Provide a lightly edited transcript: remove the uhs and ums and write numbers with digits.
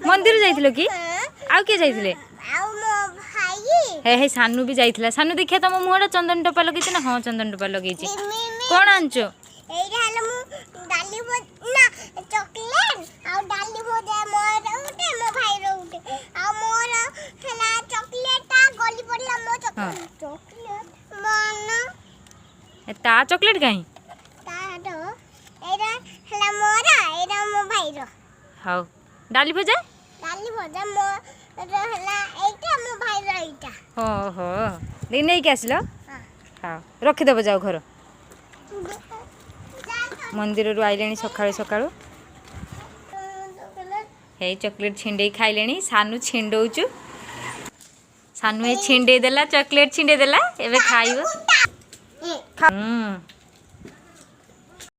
मंदिर जाइथिलो कि आउ के जाइथिले हे हे सानू भी जाइथिला सानू देखिया तम मुहरा चंदन टपा लगेछि ना हां चंदन टपा लगेछि कोन आनचो एइरा हला मु डाली ना चॉकलेट आ डाली दे मोर उठे मो भाई रो उठे आ मोर हला चॉकलेट आ गली पड़ला मो चॉकलेट मन ता चॉकलेट काई ता तो एइरा हला मोर एइरा मो भाई रो हाउ डाली भजा मोर हला एइटा मो भाई रो एइटा हो हो दे नै के आसलो हां रखि देबो जाओ घर मंदिर रु आइलेनी सकाळू सकाळू हे चॉकलेट छिंडे खाइलेनी सानू छिंडौचु सानू ए छिंडे देला चॉकलेट छिंडे देला एबे खाइबो